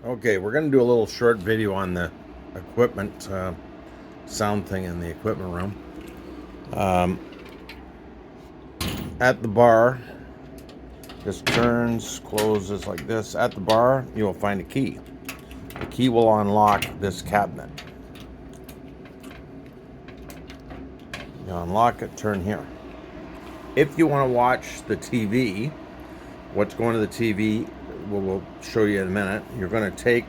Okay, we're going to do a little short video on the equipment sound thing in the equipment room. At the bar, this turns, closes like this. At the bar, you will find a key. The key will unlock this cabinet. You unlock it, turn here. If you want to watch the TV, what's going to the TV, we'll show you in a minute. You're going to take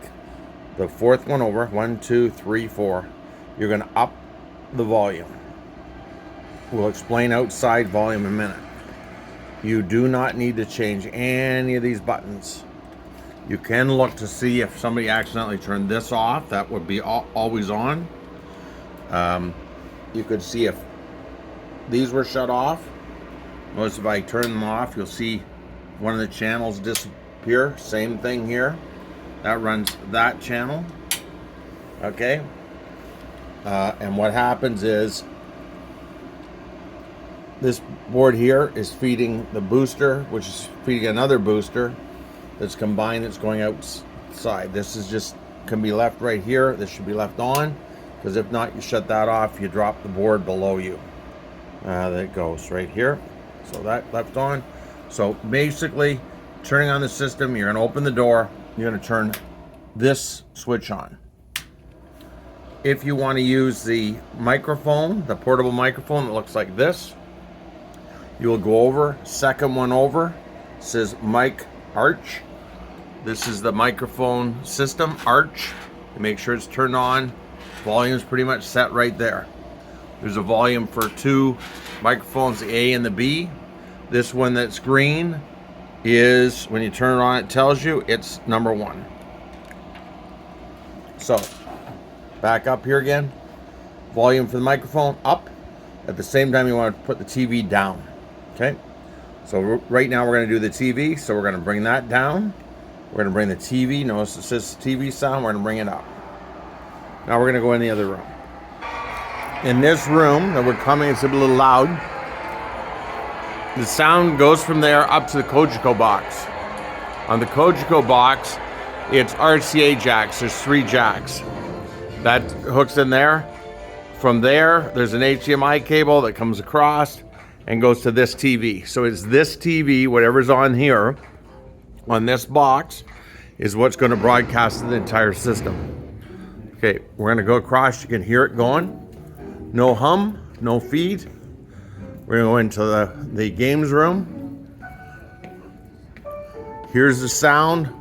the fourth one over, 1, 2, 3, 4. You're going to up the volume. We'll explain outside volume in a minute. You do not need to change any of these buttons. You can look to see if somebody accidentally turned this off. That would be always on. You could see if these were shut off. Notice if I turn them off, you'll see one of the channels disappear. Same thing here. That runs that channel. Okay. And what happens is this board here is feeding the booster, which is feeding another booster that's combined, that's going outside. This is just can be left right here. This should be left on, because if not, you shut that off, you drop the board below you. That goes right here. So that left on. So basically, turning on the system, you're going to open the door, you're going to turn this switch on. If you want to use the microphone, the portable microphone that looks like this, you will go over, second one over, it says mic arch. This is the microphone system, arch. Make sure it's turned on. Volume is pretty much set right there. There's a volume for two microphones, the A and the B. This one that's green is, when you turn it on, it tells you it's number 1. So, back up here again. Volume for the microphone up. At the same time, you want to put the TV down. Okay? So right now we're going to do the TV. So we're going to bring that down. We're going to bring the TV. Notice it says TV sound. We're going to bring it up. Now we're going to go in the other room. In this room that we're coming, it's a little loud. The sound goes from there up to the Kojiko box. On the Kojiko box, it's RCA jacks. There's 3 jacks. That hooks in there. From there, there's an HDMI cable that comes across and goes to this TV. So it's this TV, whatever's on here, on this box, is what's going to broadcast to the entire system. Okay, we're going to go across. You can hear it going. No hum, no feed. We're going to go into the games room. Here's the sound.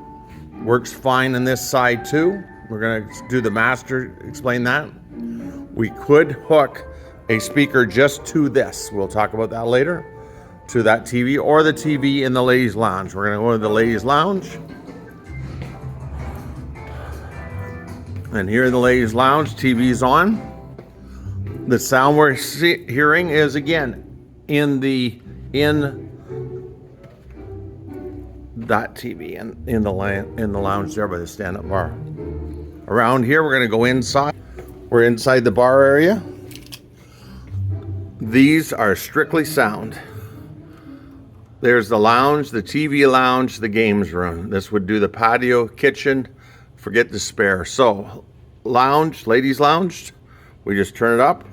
Works fine on this side too. We're going to do the master, explain that. We could hook a speaker just to this. We'll talk about that later. To that TV or the TV in the ladies' lounge. We're going to go to the ladies' lounge. And here in the ladies' lounge, TV's on. The sound we're hearing is, again, in that TV in the lounge there by the stand-up bar. Around here, we're going to go inside. We're inside the bar area. These are strictly sound. There's the lounge, the TV lounge, the games room. This would do the patio, kitchen, forget the spare. So, lounge, ladies' lounge, we just turn it up.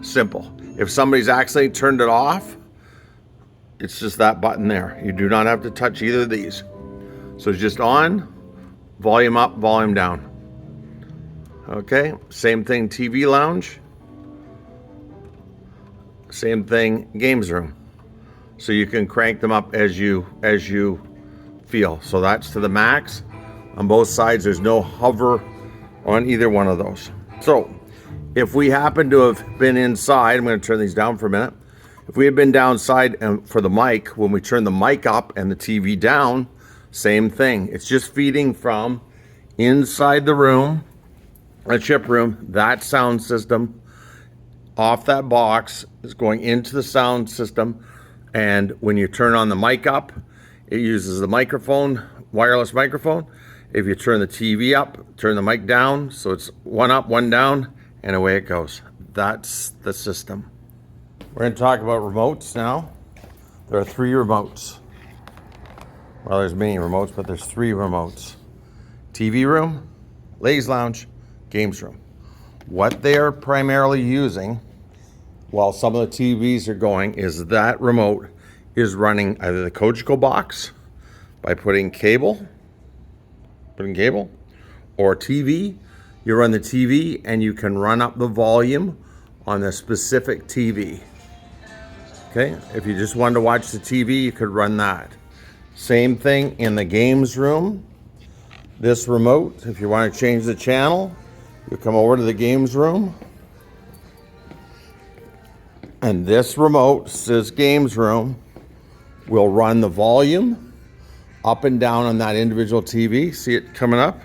Simple. If somebody's accidentally turned it off, it's just that button there. You do not have to touch either of these. So it's just on, volume up, volume down. Okay, same thing, TV lounge. Same thing, games room. So you can crank them up as you feel. So that's to the max. On both sides, there's no hover on either one of those. So if we happen to have been inside, I'm going to turn these down for a minute. If we had been downside and for the mic, when we turn the mic up and the TV down, same thing. It's just feeding from inside the room, a chip room, that sound system, off that box is going into the sound system. And when you turn on the mic up, it uses the microphone, wireless microphone. If you turn the TV up, turn the mic down, so it's one up, one down, and away it goes. That's the system. We're going to talk about remotes now. There are 3 remotes. Well, there's many remotes, but there's 3 remotes. TV room, ladies lounge, games room. What they are primarily using while some of the TVs are going is that remote is running either the Cogeco box by putting cable, or TV. You run the TV and you can run up the volume on the specific TV. Okay, if you just wanted to watch the TV, you could run that. Same thing in the games room. This remote, if you want to change the channel, you come over to the games room. And this remote says games room will run the volume up and down on that individual TV. See it coming up?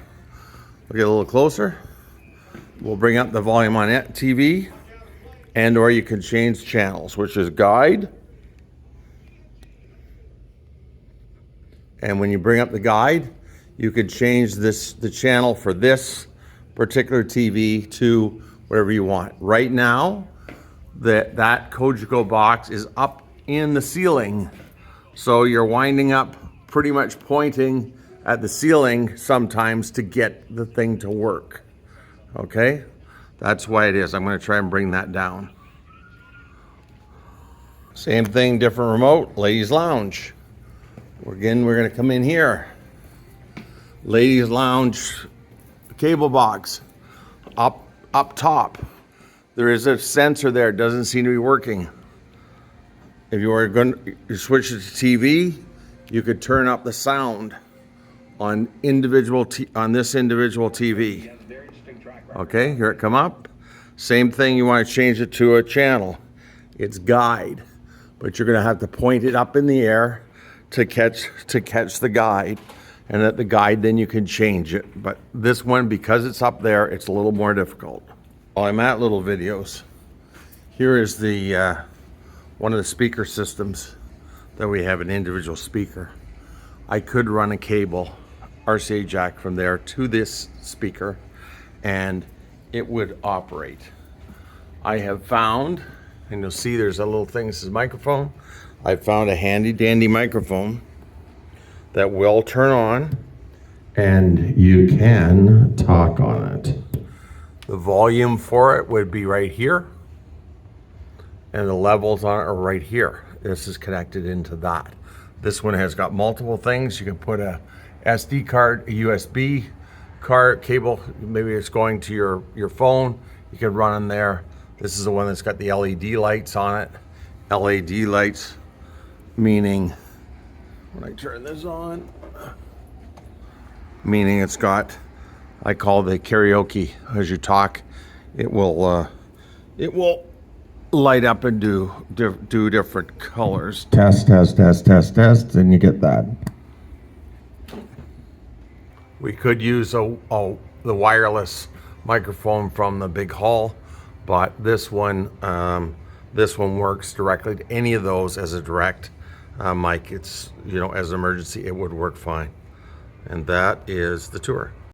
We'll get a little closer. We'll bring up the volume on that TV, and or you can change channels, which is guide. And when you bring up the guide, you can change the channel for this particular TV to whatever you want. Right now, that Cogeco box is up in the ceiling. So you're winding up pretty much pointing at the ceiling sometimes to get the thing to work. Okay? That's why it is. I'm going to try and bring that down. Same thing, different remote, ladies lounge. Again, we're going to come in here. Ladies lounge cable box up top. There is a sensor there. It doesn't seem to be working. If you are going to switch it to TV, you could turn up the sound on this individual TV. Okay, here it come up. Same thing, you want to change it to a channel. It's guide, but you're going to have to point it up in the air to catch the guide, and at the guide then you can change it. But this one, because it's up there, it's a little more difficult. While I'm at little videos, here is the one of the speaker systems that we have, an individual speaker. I could run a cable RCA jack from there to this speaker and it would operate. I have found, and you'll see there's a little thing that says microphone. I found a handy dandy microphone that will turn on and you can talk on it. The volume for it would be right here, and the levels on it are right here. This is connected into that. This one has got multiple things. You can put a SD card, a USB card cable, maybe it's going to your phone. You can run in there. This is the one that's got the LED lights on it. LED lights, meaning when I turn this on, meaning it's got, I call the karaoke. As you talk, it will light up and do different colors. Test, and you get that. We could use the wireless microphone from the big hall, but this one works directly to any of those as a direct mic. It's, as an emergency, it would work fine. And that is the tour.